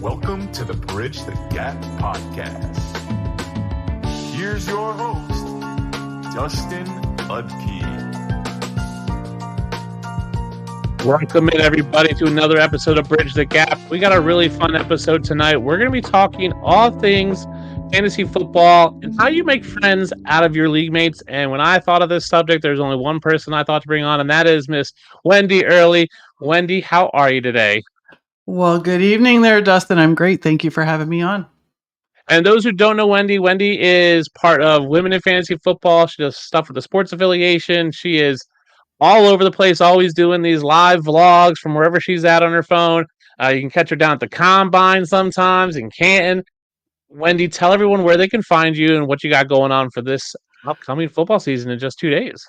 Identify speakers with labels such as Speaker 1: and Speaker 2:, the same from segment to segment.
Speaker 1: Welcome to the Bridge the Gap podcast. Here's your host, Dustin Udke.
Speaker 2: Welcome in, everybody, to another episode of Bridge the Gap. We got a really fun episode tonight. We're going to be talking all things fantasy football and how you make friends out of your league mates. And when I thought of this subject, there's only one person I thought to bring on, and that is Miss Wendi Early. Wendi, how are you today?
Speaker 3: Well, good evening there, Dustin. I'm great. Thank you for having me on.
Speaker 2: And those who don't know Wendi, Wendi is part of Women in Fantasy Football. She does stuff with the Sports Affiliation. She is all over the place, always doing these live vlogs from wherever she's at on her phone. You can catch her down at the Combine sometimes in Canton. Wendi, tell everyone where they can find you and what you got going on for this upcoming football season in just 2 days.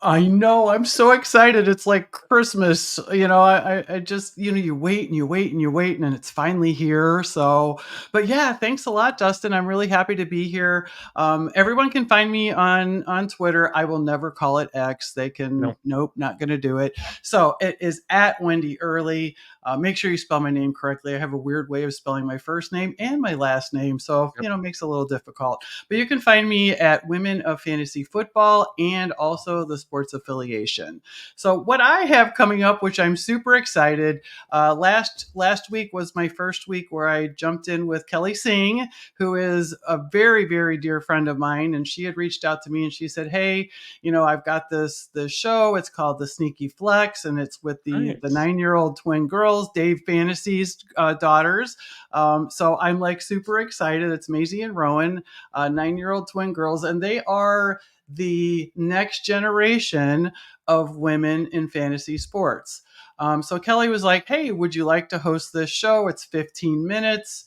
Speaker 3: I know. I'm so excited. It's like Christmas. I just, you wait and you wait and you wait and it's finally here. So, but yeah, thanks a lot, Dustin. I'm really happy to be here. Everyone can find me on Twitter. I will never call it X. They can, Nope, not going to do it. So it is at Wendi Early. Make sure you spell my name correctly. I have a weird way of spelling my first name and my last name. So, it makes it a little difficult. But you can find me at Women of Fantasy Football and also the Sports Affiliation. So what I have coming up, which I'm super excited, last week was my first week where I jumped in with Kelly Singh, who is a very, very dear friend of mine. And she had reached out to me and she said, hey, I've got this show. It's called The Sneaky Flex, and it's with the 9-year-old twin girls, Dave Fantasy's daughters. So I'm like super excited. It's Maisie and Rowan, 9-year-old twin girls, and they are the next generation of women in fantasy sports. So Kelly was like, hey, would you like to host this show? It's 15 minutes.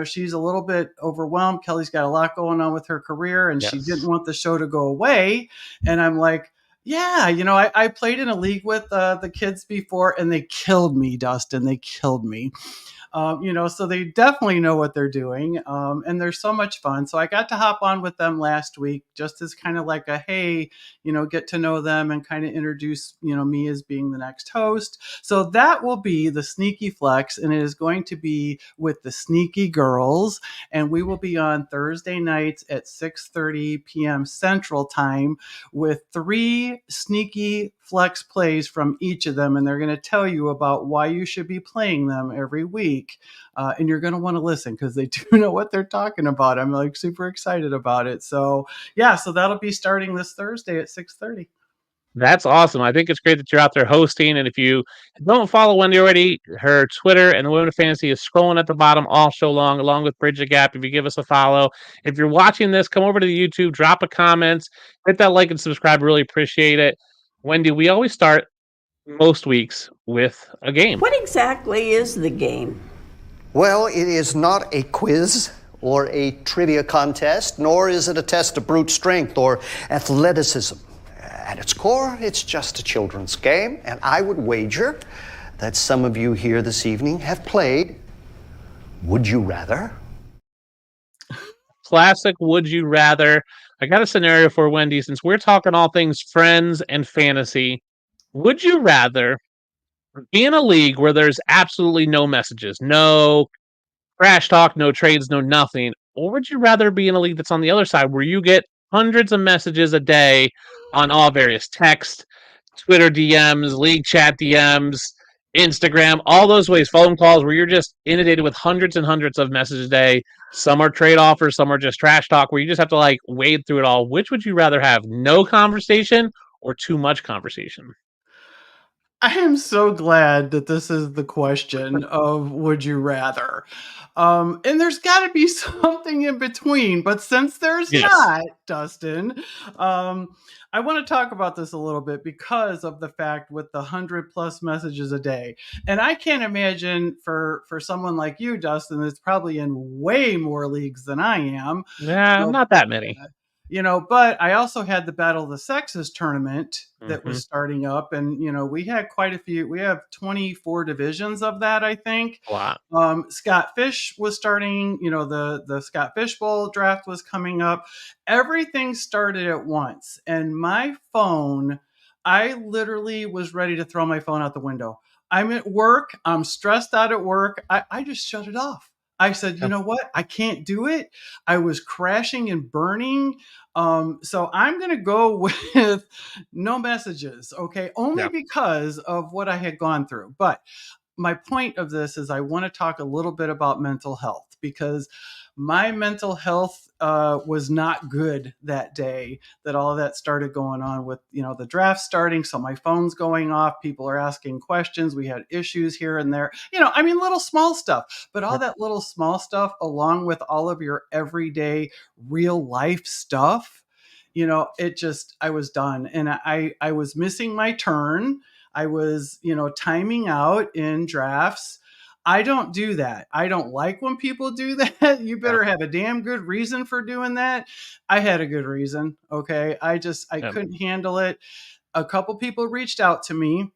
Speaker 3: She's a little bit overwhelmed. Kelly's got a lot going on with her career and she didn't want the show to go away. And I'm like, yeah, I played in a league with the kids before and they killed me, Dustin. They killed me. So they definitely know what they're doing. And they're so much fun. So I got to hop on with them last week just as kind of like a, hey, get to know them and kind of introduce, me as being the next host. So that will be the Sneaky Flex, and it is going to be with the Sneaky Girls. And we will be on Thursday nights at 6:30 p.m. Central Time with 3 Sneaky Flex plays from each of them. And they're going to tell you about why you should be playing them every week. And you're going to want to listen because they do know what they're talking about. I'm like super excited about it. So yeah, so that'll be starting this Thursday at 6:30.
Speaker 2: That's awesome. I think it's great that you're out there hosting. And if you don't follow Wendi already, her Twitter and the Women of Fantasy is scrolling at the bottom all show long, along with Bridge the Gap. If you give us a follow, if you're watching this, come over to the YouTube, drop a comment, hit that like and subscribe. Really appreciate it. Wendi, we always start most weeks with a game.
Speaker 4: What exactly is the game?
Speaker 5: Well, it is not a quiz or a trivia contest, nor is it a test of brute strength or athleticism. At its core, it's just a children's game, and I would wager that some of you here this evening have played Would You Rather?
Speaker 2: Classic Would You Rather. I got a scenario for Wendi. Since we're talking all things friends and fantasy, would you rather be in a league where there's absolutely no messages, no trash talk, no trades, no nothing, or would you rather be in a league that's on the other side where you get hundreds of messages a day on all various text, Twitter DMs, league chat DMs, Instagram, all those ways, phone calls, where you're just inundated with hundreds and hundreds of messages a day? Some are trade offers, some are just trash talk, where you just have to wade through it all. Which would you rather have, no conversation or too much conversation?
Speaker 3: I am so glad that this is the question of would you rather. And there's got to be something in between. But since there's not, Dustin, I want to talk about this a little bit because of the fact with the 100+ messages a day. And I can't imagine for someone like you, Dustin, that's probably in way more leagues than I am.
Speaker 2: Yeah, not that many.
Speaker 3: But I also had the Battle of the Sexes tournament that was starting up, and we had quite a few. We have 24 divisions of that, I think.
Speaker 2: Wow.
Speaker 3: Scott Fish was starting. The Scott Fish Bowl draft was coming up. Everything started at once, and my phone, I literally was ready to throw my phone out the window. I'm at work. I'm stressed out at work. I just shut it off. I said, you
Speaker 2: Yep.
Speaker 3: know what? I can't do it. I was crashing and burning. So I'm going to go with no messages. Okay. Only
Speaker 2: Yeah.
Speaker 3: because of what I had gone through. But my point of this is I want to talk a little bit about mental health because my mental health was not good that day that all of that started going on with the draft starting. So my phone's going off, people are asking questions, we had issues here and there, I mean, little small stuff, but all
Speaker 2: Yep.
Speaker 3: that little small stuff along with all of your everyday real life stuff, it just, I was done, and I was missing my turn. I was, timing out in drafts. I don't do that. I don't like when people do that. You
Speaker 2: Yeah.
Speaker 3: better have a damn good reason for doing that. I had a good reason. Okay. I
Speaker 2: Yeah.
Speaker 3: couldn't handle it. A couple people reached out to me,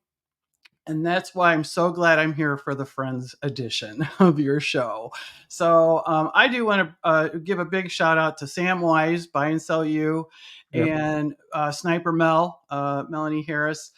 Speaker 3: and that's why I'm so glad I'm here for the Friends edition of your show. So I do want to give a big shout out to Sam Wise, Buy and Sell You,
Speaker 2: Yep.
Speaker 3: and Sniper Melanie Harris.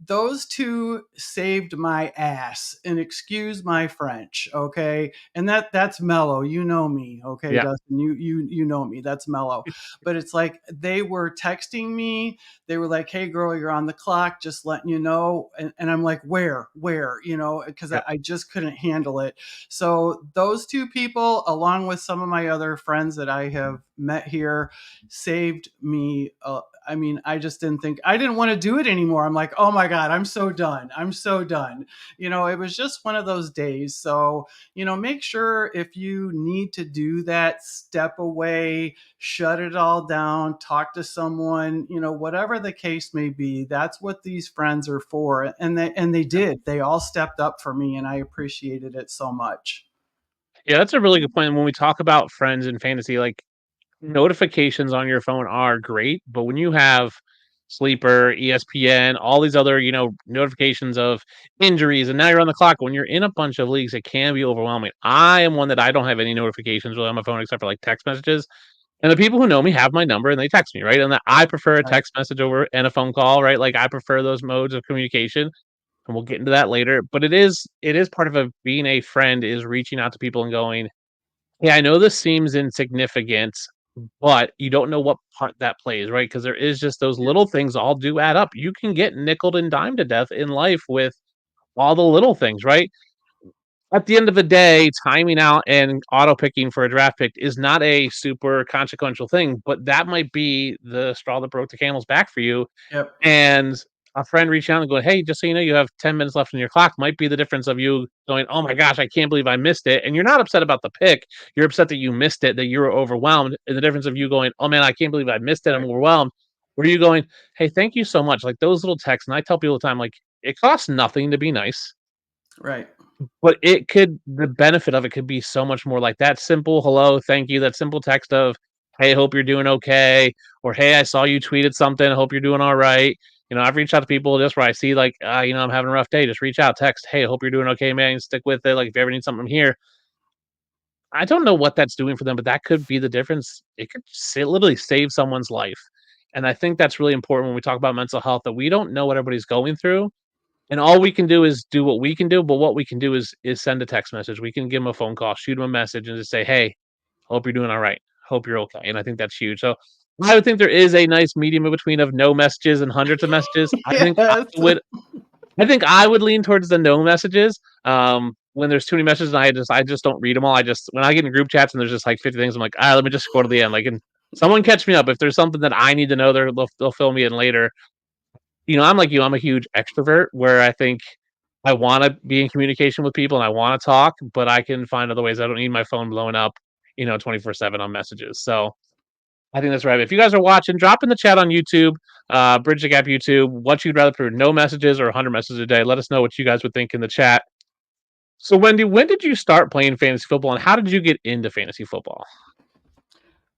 Speaker 3: Those two saved my ass, and excuse my French, okay? And that's mellow. You know me, okay,
Speaker 2: Yeah.
Speaker 3: Dustin. You know me. That's mellow. But it's like they were texting me. They were like, "Hey, girl, you're on the clock. Just letting you know." And I'm like, "Where? Where?" Because
Speaker 2: Yep.
Speaker 3: I just couldn't handle it. So those two people, along with some of my other friends that I have met here, saved me. I mean, I just I didn't want to do it anymore. I'm like, oh my God, I'm so done. I'm so done. It was just one of those days. So, make sure if you need to do that, step away, shut it all down, talk to someone, whatever the case may be. That's what these friends are for. And they did. They all stepped up for me, and I appreciated it so much.
Speaker 2: Yeah, that's a really good point. When we talk about friends and fantasy, like notifications on your phone are great, but when you have Sleeper, ESPN, all these other, notifications of injuries, and now you're on the clock. When you're in a bunch of leagues, it can be overwhelming. I am one that I don't have any notifications really on my phone except for like text messages. And the people who know me have my number and they text me, right? And that I prefer a
Speaker 3: Right.
Speaker 2: text message over and a phone call, right? Like I prefer those modes of communication, and we'll get into that later. But it is part of being a friend is reaching out to people and going, yeah, I know this seems insignificant, but you don't know what part that plays, right? Because there is just those
Speaker 3: Yeah.
Speaker 2: little things all do add up. You can get nickeled and dimed to death in life with all the little things, right? At the end of the day, timing out and auto picking for a draft pick is not a super consequential thing, but that might be the straw that broke the camel's back for you.
Speaker 3: Yep.
Speaker 2: And a friend reaching out and going, "Hey, just so you know, you have 10 minutes left on your clock," might be the difference of you going, "Oh my gosh, I can't believe I missed it." And you're not upset about the pick. You're upset that you missed it, that you were overwhelmed. And the difference of you going, "Oh man, I can't believe I missed it. I'm
Speaker 3: Right.
Speaker 2: overwhelmed." Where you going, "Hey, thank you so much." Like those little texts. And I tell people all the time, like, it costs nothing to be nice,
Speaker 3: Right.
Speaker 2: but the benefit of it could be so much more, like that simple hello, thank you, that simple text of, "Hey, hope you're doing okay," or "Hey, I saw you tweeted something. I hope you're doing all right." I've reached out to people just where I see like, I'm having a rough day. Just reach out, text, "Hey, I hope you're doing okay, man. Stick with it. Like if you ever need something, I'm here." I don't know what that's doing for them, but that could be the difference. It could literally save someone's life. And I think that's really important when we talk about mental health, that we don't know what everybody's going through. And all we can do is do what we can do, but what we can do is send a text message. We can give them a phone call, shoot them a message, and just say, "Hey, hope you're doing all right. Hope you're okay." And I think that's huge. So I would think there is a nice medium in between of no messages and hundreds of messages.
Speaker 3: Yes.
Speaker 2: I think I would lean towards the no messages. When there's too many messages, and I just don't read them all. When I get in group chats and there's just like 50 things, I'm like, let me just scroll to the end. Like, and someone catch me up if there's something that I need to know. They'll fill me in later. I'm like you. I'm a huge extrovert where I think I want to be in communication with people and I want to talk, but I can find other ways. I don't need my phone blowing up, 24/7 on messages. So I think that's right. If you guys are watching, drop in the chat on YouTube, Bridge the Gap YouTube, what you'd rather prefer, no messages or 100 messages a day. Let us know what you guys would think in the chat. So, Wendy, when did you start playing fantasy football and how did you get into fantasy football?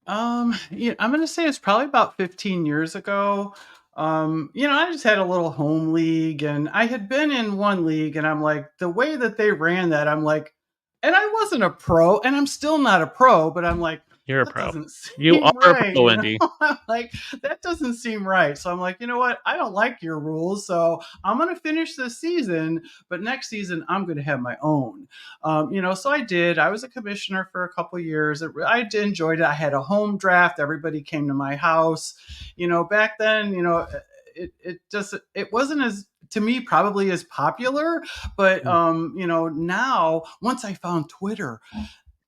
Speaker 3: Yeah, I'm gonna say it's probably about 15 years ago. I just had a little home league, and I had been in one league, and I'm like, the way that they ran that, I'm like, and I wasn't a pro, and I'm still not a pro, but I'm like,
Speaker 2: You're a
Speaker 3: that
Speaker 2: pro.
Speaker 3: doesn't
Speaker 2: You
Speaker 3: seem
Speaker 2: are a
Speaker 3: right.
Speaker 2: pro, Wendy.
Speaker 3: I'm like, that doesn't seem right. So I'm like, you know what? I don't like your rules. So I'm going to finish this season, but next season I'm going to have my own. So I did. I was a commissioner for a couple years. Enjoyed it. I had a home draft. Everybody came to my house. Back then, it wasn't as, to me, probably as popular, but now, once I found Twitter,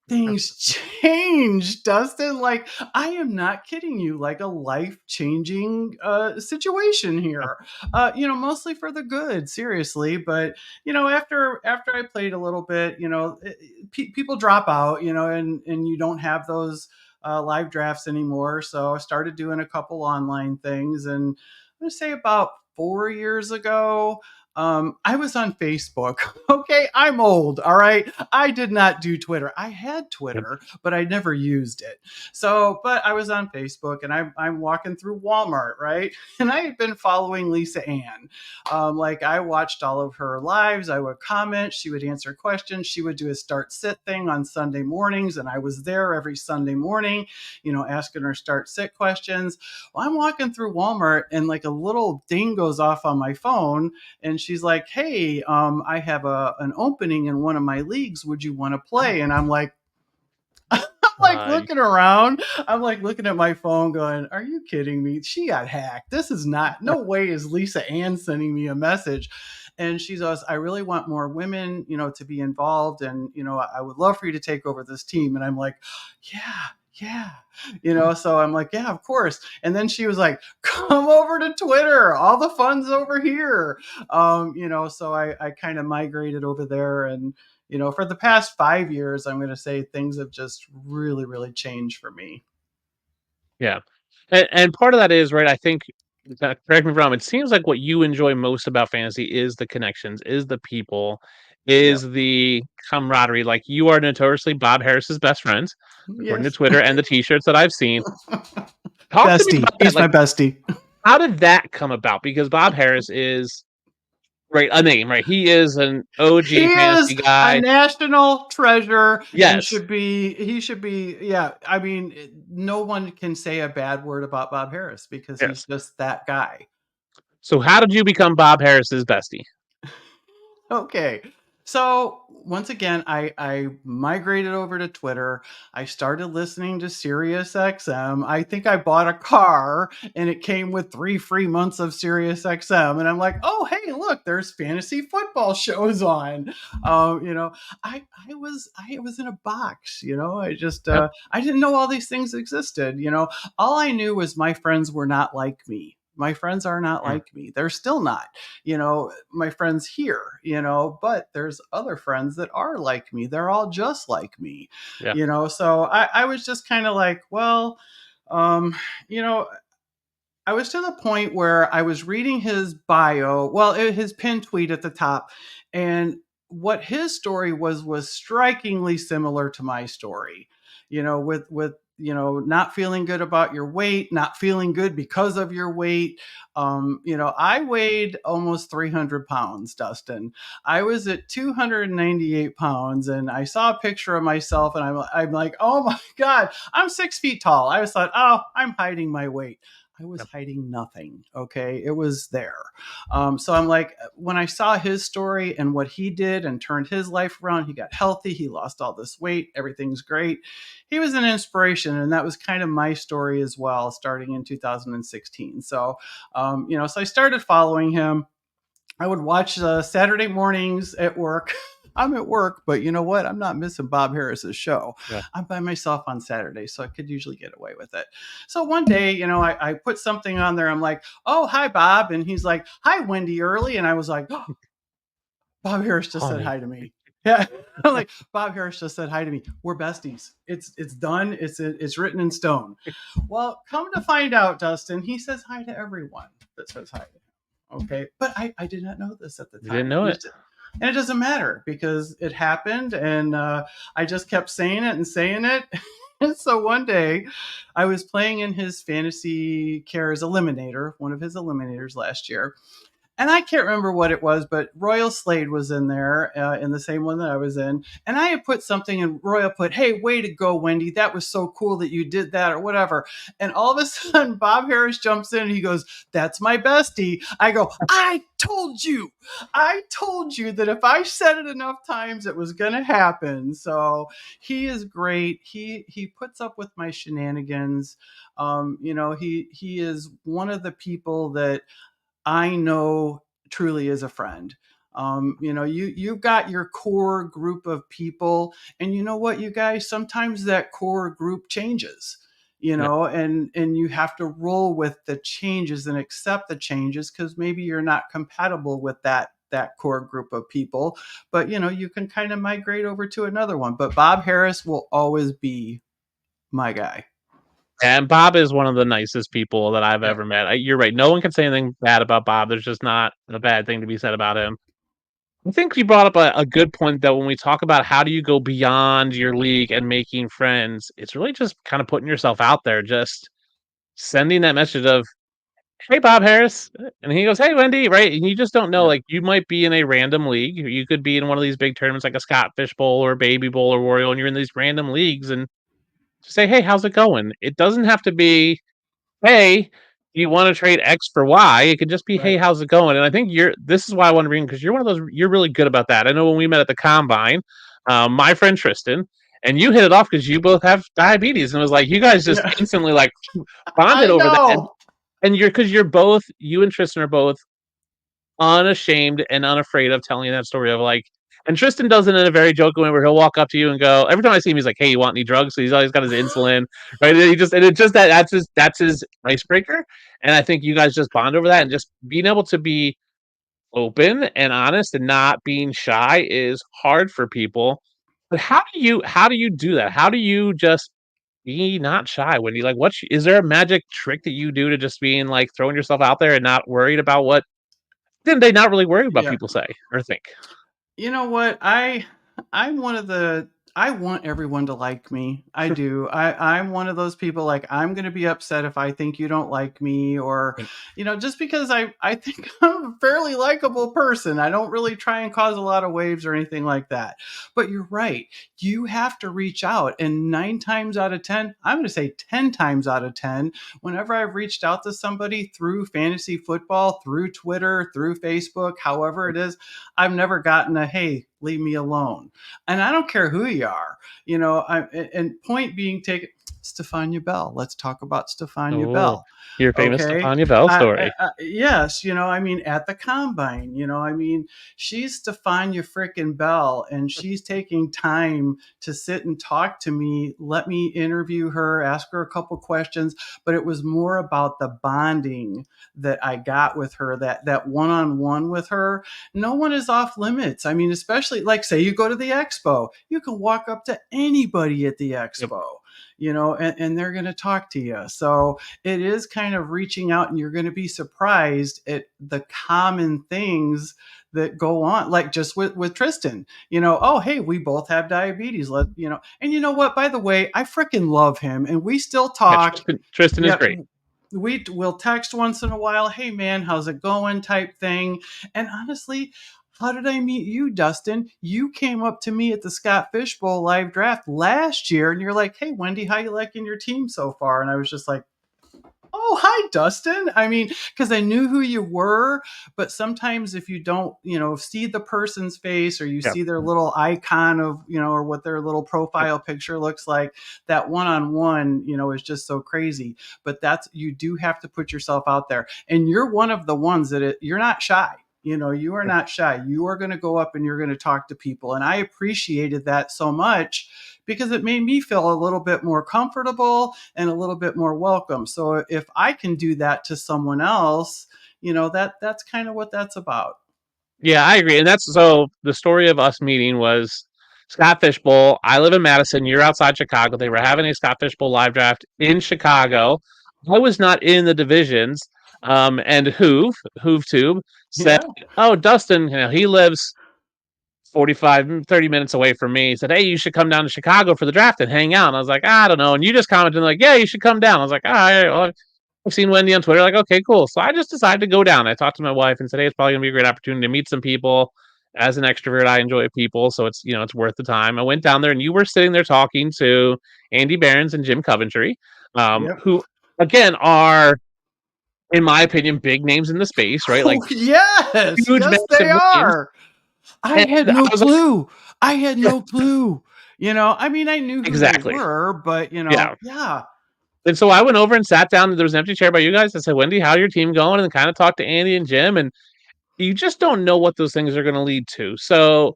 Speaker 3: things changed, Dustin. Like, I am not kidding you. Like, a life-changing situation here. Mostly for the good, seriously. But after I played a little bit, people drop out, and you don't have those live drafts anymore. So I started doing a couple online things, and I'm gonna say about 4 years ago, I was on Facebook. Okay, I'm old. All right, I did not do Twitter. I had
Speaker 2: Yep.
Speaker 3: Twitter, but I never used it. So, but I was on Facebook, and I'm walking through Walmart, right? And I had been following Lisa Ann. Like, I watched all of her lives. I would comment. She would answer questions. She would do a start sit thing on Sunday mornings, and I was there every Sunday morning, asking her start sit questions. Well, I'm walking through Walmart, and like a little ding goes off on my phone, and she's like, "Hey, I have an opening in one of my leagues. Would you want to play?" And I'm like,
Speaker 2: Uh,
Speaker 3: looking around. I'm like looking at my phone, going, "Are you kidding me? She got hacked. This is not. No way is Lisa Ann sending me a message." And she goes, "I really want more women, to be involved, and I would love for you to take over this team." And I'm like, "Yeah." So I'm like, "Yeah, of course." And then she was like, "Come over to Twitter. All the fun's over here." So I kind of migrated over there, and for the past 5 years, I'm going to say things have just really, really changed for me.
Speaker 2: yeah. And part of that is, right, I think, correct me if I'm wrong, it seems like what you enjoy most about fantasy is the connections, is the people,
Speaker 3: Yep.
Speaker 2: is the camaraderie. Like, you are notoriously Bob Harris's best friends, according to
Speaker 3: Yes.
Speaker 2: Twitter and the T-shirts that I've seen. Talk to me
Speaker 3: Bestie.
Speaker 2: about that.
Speaker 3: He's my
Speaker 2: Like,
Speaker 3: bestie.
Speaker 2: how did that come about? Because Bob Harris is, right, a name, right? He is an
Speaker 3: He
Speaker 2: OG fantasy
Speaker 3: is a
Speaker 2: guy.
Speaker 3: national treasure and
Speaker 2: Yes.
Speaker 3: he should be, yeah. I mean, no one can say a bad word about Bob Harris because he's
Speaker 2: Yes.
Speaker 3: just that guy.
Speaker 2: So how did you become Bob Harris's bestie?
Speaker 3: Okay. So once again, I migrated over to Twitter. I started listening to Sirius XM. I think I bought a car and it came with 3 free months of Sirius XM. And I'm like, oh, hey, look, there's fantasy football shows on. I was in a box, I just
Speaker 2: Yep.
Speaker 3: I didn't know all these things existed. All I knew was my friends were not like me. My friends are not
Speaker 2: Mm,
Speaker 3: like me. They're still not, my friends here, but there's other friends that are like me. They're all just like me,
Speaker 2: yeah.
Speaker 3: So I was just kind of like, well, um, you know, I was to the point where I was reading his bio, well, his pin tweet at the top, and what his story was strikingly similar to my story. With not feeling good about your weight, not feeling good because of your weight. I weighed almost 300 pounds, Dustin. I was at 298 pounds, and I saw a picture of myself, and I'm like, oh my God, I'm 6 feet tall. I just thought, oh, I'm hiding my weight. I was
Speaker 2: Yep.
Speaker 3: hiding nothing. Okay. It was there. So I'm like, when I saw his story and what he did and turned his life around, he got healthy, he lost all this weight, everything's great. He was an inspiration. And that was kind of my story as well, starting in 2016. So I started following him. I would watch Saturday mornings at work. I'm at work, but you know what? I'm not missing Bob Harris's show.
Speaker 2: Yeah.
Speaker 3: I'm by myself on Saturday, so I could usually get away with it. So one day, I put something on there. I'm like, oh, hi, Bob. And he's like, hi, Wendi Early. And I was like, oh, Bob Harris just said
Speaker 2: Honey.
Speaker 3: hi to me. Yeah. I'm like, Bob Harris just said hi to me. We're besties. It's done. It's written in stone. Well, come to find out, Dustin, he says hi to everyone that says hi to him. Okay. But I did not know this at the
Speaker 2: You didn't
Speaker 3: time.
Speaker 2: know it.
Speaker 3: And it doesn't matter because it happened, and I just kept saying it and saying it. And so one day I was playing in his Fantasy Cares Eliminator, one of his eliminators last year. and I can't remember what it was, but Royal Slade was in there in the same one that I was in. And I had put something and Royal put, "Hey, way to go, Wendy. That was so cool that you did that," or whatever. And all of a sudden, Bob Harris jumps in and he goes, "That's my bestie." I go, "I told you. I told you that if I said it enough times, it was going to happen." So he is great. He puts up with my shenanigans. He is one of the people that I know truly is a friend. You've got your core group of people, and you know what, you guys, sometimes that core group changes,
Speaker 2: Yeah.
Speaker 3: and you have to roll with the changes and accept the changes because maybe you're not compatible with that core group of people, but you can kind of migrate over to another one. But Bob Harris will always be my guy.
Speaker 2: And Bob is one of the nicest people that I've
Speaker 3: Yep.
Speaker 2: ever met. You're right. No one can say anything bad about Bob. There's just not a bad thing to be said about him. I think you brought up a good point that when we talk about how do you go beyond your league and making friends, it's really just kind of putting yourself out there, just sending that message of, "Hey, Bob Harris," and he goes, "Hey, Wendy," right? And you just don't know.
Speaker 3: Yep.
Speaker 2: Like you might be in a random league. You could be in one of these big tournaments like a Scott Fish Bowl or Baby Bowl or Royal, and you're in these random leagues and just say, "Hey, how's it going?" It doesn't have to be, "Hey, do you want to trade X for Y?" It could just be, "Hey,
Speaker 3: Right.
Speaker 2: how's it going?" And I think this is why I want to bring because you're one of those. You're really good about that. I know when we met at the combine, my friend Tristan and you hit it off because you both have diabetes, and it was like you guys just
Speaker 3: Yeah.
Speaker 2: instantly like bonded
Speaker 3: I
Speaker 2: over that.
Speaker 3: know.
Speaker 2: And you're because you're both you and Tristan are both unashamed and unafraid of telling that story of like. And Tristan does it in a very joking way where he'll walk up to you and go. Every time I see him, he's like, "Hey, you want any drugs?" So he's always got his insulin, right? And he just and it's just that's his icebreaker. And I think you guys just bond over that and just being able to be open and honest and not being shy is hard for people. But how do you do that? How do you just be not shy when you like is there a magic trick that you do to just being like throwing yourself out there and not worried about what then they not really worried about
Speaker 3: Yeah.
Speaker 2: people say or think?
Speaker 3: You know what? I'm one of the I want everyone to like me. I do. I'm one of those people, like, I'm going to be upset if I think you don't like me, or just because I think I'm a fairly likable person. I don't really try and cause a lot of waves or anything like that. But you're right. You have to reach out, and 9 times out of 10, I'm going to say 10 times out of 10, whenever I've reached out to somebody through fantasy football, through Twitter, through Facebook, however it is, I've never gotten a, "Hey, leave me alone." And I don't care who you are, and point being taken, Stefania Bell. Let's talk about Stefania
Speaker 2: Oh,
Speaker 3: Bell.
Speaker 2: your famous
Speaker 3: Okay.
Speaker 2: Stefania Bell story.
Speaker 3: Yes, at the combine, she's Stefania frickin' Bell, and she's taking time to sit and talk to me, let me interview her, ask her a couple questions. But it was more about the bonding that I got with her, that one-on-one with her. No one is off limits. I mean, especially like, say you go to the expo, you can walk up to anybody at the
Speaker 2: Yep.
Speaker 3: expo, and they're going to talk to you. So it is kind of reaching out, and you're going to be surprised at the common things that go on, like just with Tristan, "Oh, hey, we both have diabetes. And you know what, by the way, I freaking love him, and we still
Speaker 2: Yeah,
Speaker 3: talk.
Speaker 2: Tristan is
Speaker 3: Yeah,
Speaker 2: great.
Speaker 3: we will text once in a while, "Hey man, how's it going?" type thing. And honestly, how did I meet you, Dustin? You came up to me at the Scott Fishbowl live draft last year, and you're like, "Hey, Wendy, how you liking your team so far?" And I was just like, "Oh, hi, Dustin." I mean, because I knew who you were, but sometimes if you don't, see the person's face, or you
Speaker 2: Yeah.
Speaker 3: see their little icon of, or what their little
Speaker 2: Yep.
Speaker 3: profile picture looks like, that one-on-one, is just so crazy. But you do have to put yourself out there. And you're one of the ones you're not shy. You are
Speaker 2: Yep.
Speaker 3: not shy. You are going to go up and you're going to talk to people. And I appreciated that so much because it made me feel a little bit more comfortable and a little bit more welcome. So if I can do that to someone else, that's kind of what that's about.
Speaker 2: Yeah, I agree. And that's so the story of us meeting was Scott Fish Bowl. I live in Madison. You're outside Chicago. They were having a Scott Fish Bowl live draft in Chicago. I was not in the divisions. And HoovTube said,
Speaker 3: Yeah.
Speaker 2: "Oh, Dustin, he lives 45, 30 minutes away from me." He said, "Hey, you should come down to Chicago for the draft and hang out." And I was like, "I don't know." And you just commented like, "Yeah, you should come down." I was like, "All right, well, I've seen Wendi on Twitter, like, okay, cool. So I just decided to go down. I talked to my wife and said, hey, it's probably gonna be a great opportunity to meet some people. As an extrovert, I enjoy people, so it's it's worth the time. I went down there, and you were sitting there talking to Andy Behrens and Jim Coventry,
Speaker 3: Yep.
Speaker 2: who again are, in my opinion, big names in the space, right? Like
Speaker 3: Oh, yes.
Speaker 2: huge,
Speaker 3: Yes, they
Speaker 2: massive names.
Speaker 3: are. I
Speaker 2: And
Speaker 3: had
Speaker 2: I
Speaker 3: no
Speaker 2: was like,
Speaker 3: clue. I had
Speaker 2: yeah,
Speaker 3: no clue. I mean, I knew who they
Speaker 2: exactly,
Speaker 3: were, but,
Speaker 2: yeah.
Speaker 3: yeah.
Speaker 2: And so I went over and sat down. And there was an empty chair by you guys. I said, Wendi, how's your team going? And kind of talked to Andy and Jim, and you just don't know what those things are going to lead to. So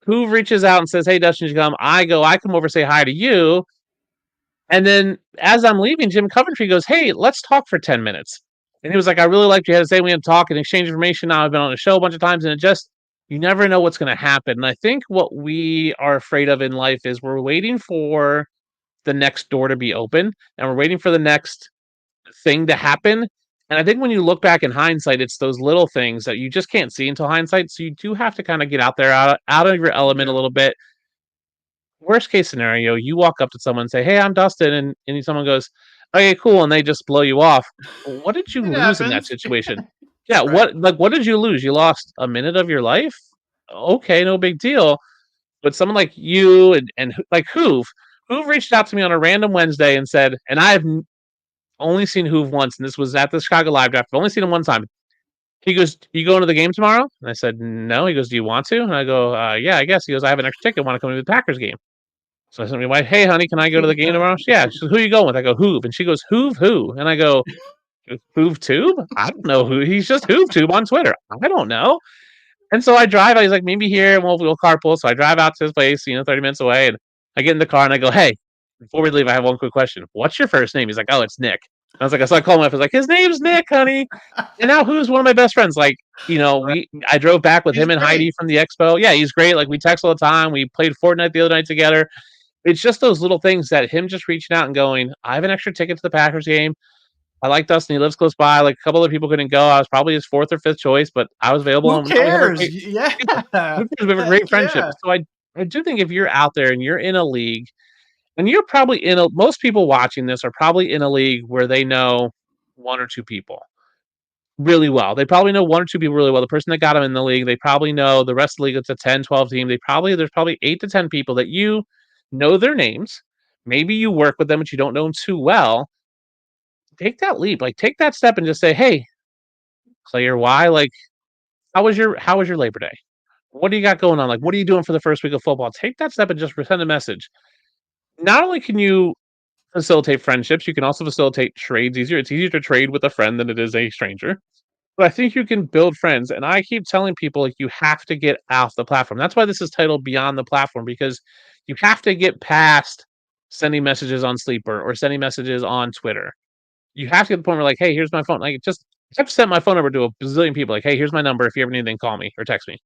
Speaker 2: who reaches out and says, hey, Dustin, you come? I come over, say hi to you. And then as I'm leaving, Jim Coventry goes, hey, let's talk for 10 minutes. And he was like, I really liked you had to say. We had to talk and exchange information. Now I've been on the show a bunch of times, and you never know what's going to happen. And I think what we are afraid of in life is we're waiting for the next door to be open, and we're waiting for the next thing to happen. And I think when you look back in hindsight, it's those little things that you just can't see until hindsight. So you do have to kind of get out there, out of your
Speaker 3: You
Speaker 2: element a
Speaker 3: do.
Speaker 2: little bit. Worst case scenario, you walk up to someone and say, hey, I'm Dustin. And someone goes, okay, cool. And they just blow you off. What did you
Speaker 3: It
Speaker 2: lose in that
Speaker 3: happens.
Speaker 2: situation? Yeah.
Speaker 3: Right.
Speaker 2: What did you lose? You lost a minute of your life? Okay, no big deal. But someone like you and like Hoove reached out to me on a random Wednesday and said, and I've only seen Hoove once, and this was at the Chicago Live Draft. I've only seen him one time. He goes, "You going to the game tomorrow?" And I said, "No." He goes, "Do you want to?" And I go, "Yeah, I guess." He goes, "I have an extra ticket. Want to come to the Packers game?" So I said to my wife, "Hey, honey, can I go to the game tomorrow?" She, yeah. She goes, "Who are you going with?" I go, "Hoove." And she goes, "Hoove who?" And I go, "Hoove Tube? I don't know who. He's just Hoove Tube on Twitter. I don't know." And so I drive. I was like, maybe here, and we'll carpool. So I drive out to his place, 30 minutes away, and I get in the car and I go, "Hey, before we leave, I have one quick question. What's your first name?" He's like, "Oh, it's Nick." And I was like, so I called him up. I was like, "His name's Nick, honey." And now who's one of my best friends? Like,
Speaker 3: Right.
Speaker 2: I drove back with
Speaker 3: He's
Speaker 2: him and
Speaker 3: great.
Speaker 2: Heidi from the expo. Yeah, he's great. Like we text all the time. We played Fortnite the other night together. It's just those little things that him just reaching out and going, I have an extra ticket to the Packers game. I like Dustin. He lives close by. Like a couple other people couldn't go. I was probably his fourth or fifth choice, but I was available.
Speaker 3: Who
Speaker 2: And now we have a
Speaker 3: cares?
Speaker 2: great,
Speaker 3: Yeah.
Speaker 2: who cares? We have a
Speaker 3: Heck
Speaker 2: great friendship.
Speaker 3: yeah.
Speaker 2: So I do think if you're out there and you're in a league, and you're probably most people watching this are probably in a league where they know one or two people really well. They probably know one or two people really well. The person that got them in the league, they probably know the rest of the league. It's a 10, 12 team. There's probably 8 to 10 people that you know their names. Maybe you work with them, but you don't know them too well. Take that leap. Like take that step and just say, hey, player Y, like, how was your Labor Day? What do you got going on? Like, what are you doing for the first week of football? Take that step and just send a message. Not only can you facilitate friendships, you can also facilitate trades easier. It's easier to trade with a friend than it is a stranger. But I think you can build friends. And I keep telling people like you have to get off the platform. That's why this is titled Beyond the Platform, because you have to get past sending messages on Sleeper or sending messages on Twitter. You have to get to the point where like, hey, here's my phone. Like just I've sent my phone number to a bazillion people, like, hey, here's my number. If you ever need anything, call me or text me.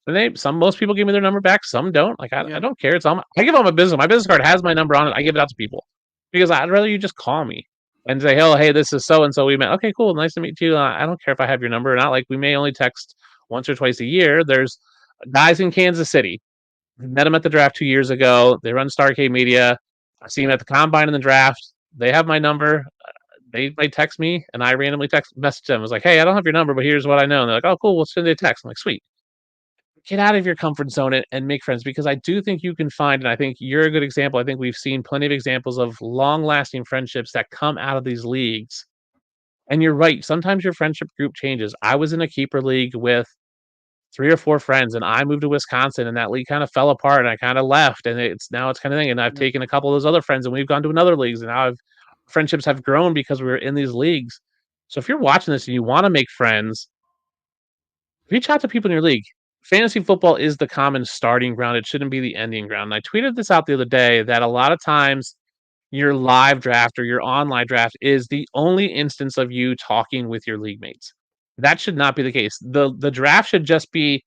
Speaker 2: And most people give me their number back, some don't. Like I
Speaker 3: Yep.
Speaker 2: don't care. It's on I give them my business. My business card has my number on it. I give it out to people because I'd rather you just call me and say, "Oh, hey, this is so and so. We met. Okay, cool. Nice to meet you. I don't care if I have your number or not. Like we may only text once or twice a year. There's guys in Kansas City. Met them at the draft 2 years ago. They run Starcade Media. I see them at the combine in the draft. They have my number. They might text me, and I randomly text message them. I was like, "Hey, I don't have your number, but here's what I know." And they're like, "Oh, cool. We'll send you a text." I'm like, "Sweet." Get out of your comfort zone and make friends because I do think you can find, and I think you're a good example. I think we've seen plenty of examples of long lasting friendships that come out of these leagues. And you're right. Sometimes your friendship group changes. I was in a keeper league with 3 or 4 friends, and I moved to Wisconsin, and that league kind of fell apart, and I kind of left, and it's kind of thing. And I've
Speaker 3: Yep.
Speaker 2: taken a couple of those other friends, and we've gone to another leagues, and now friendships have grown because we were in these leagues. So if you're watching this and you want to make friends, reach out to people in your league. Fantasy football is the common starting ground. It shouldn't be the ending ground. And I tweeted this out the other day that a lot of times your live draft or your online draft is the only instance of you talking with your league mates. That should not be the case. The draft should just be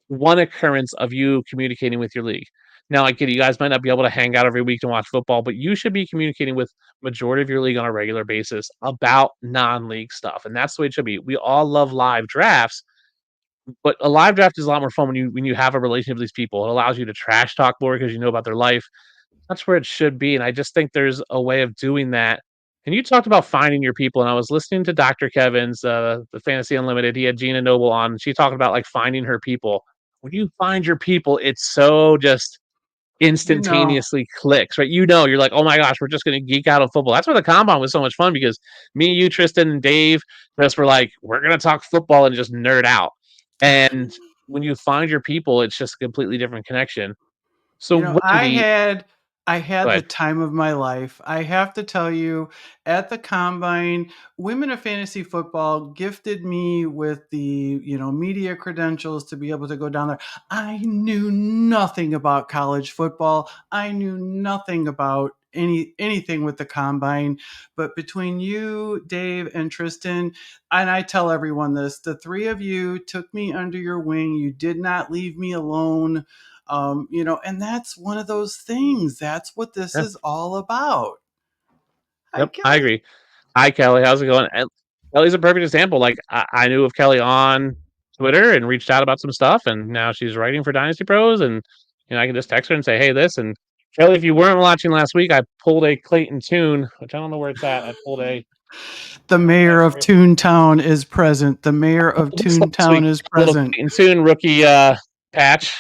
Speaker 2: one occurrence of you communicating with your league. Now, I get it, you guys might not be able to hang out every week to watch football, but you should be communicating with majority of your league on a regular basis about non-league stuff. And that's the way it should be. We all love live drafts, but a live draft is a lot more fun when you have a relationship with these people. It allows you to trash talk more because you know about their life. That's where it should be. And I just think there's a way of doing that And you talked about finding your people, and I was listening to Dr. Kevin's the Fantasy Unlimited. He had Gina Noble on, and she talked about like finding her people. When you find your people, it's so just
Speaker 3: You know,
Speaker 2: instantaneously clicks, right? You're like, oh my gosh, we're just gonna geek out on football. That's why the combine was so much fun because me, you, Tristan, and Dave just were like, we're gonna talk football and just nerd out. And when you find your people, it's just a completely different connection. So
Speaker 3: You know,
Speaker 2: Wendy,
Speaker 3: I
Speaker 2: go
Speaker 3: had the
Speaker 2: ahead.
Speaker 3: time of my life. I have to tell you, at the combine, Women of Fantasy Football gifted me with the, media credentials to be able to go down there. I knew nothing about college football. I knew nothing about anything with the combine, but between you, Dave, and Tristan, and I tell everyone this, the three of you took me under your wing. You did not leave me alone. And that's one of those things. That's what this
Speaker 2: Yeah,
Speaker 3: is all about. Hi,
Speaker 2: yep, I
Speaker 3: Kelly.
Speaker 2: agree. Hi, Kelly. How's it going? And Kelly's a perfect example. Like I knew of Kelly on Twitter and reached out about some stuff, and now she's writing for Dynasty Pros, and I can just text her and say, "Hey, this." And Kelly, if you weren't watching last week, I pulled a Clayton tune, which I don't know where it's at. I pulled a
Speaker 3: The mayor of Toontown is present. The mayor
Speaker 2: I
Speaker 3: of
Speaker 2: pulled this last week,
Speaker 3: Toontown is
Speaker 2: a little
Speaker 3: present.
Speaker 2: Clayton Tune rookie patch.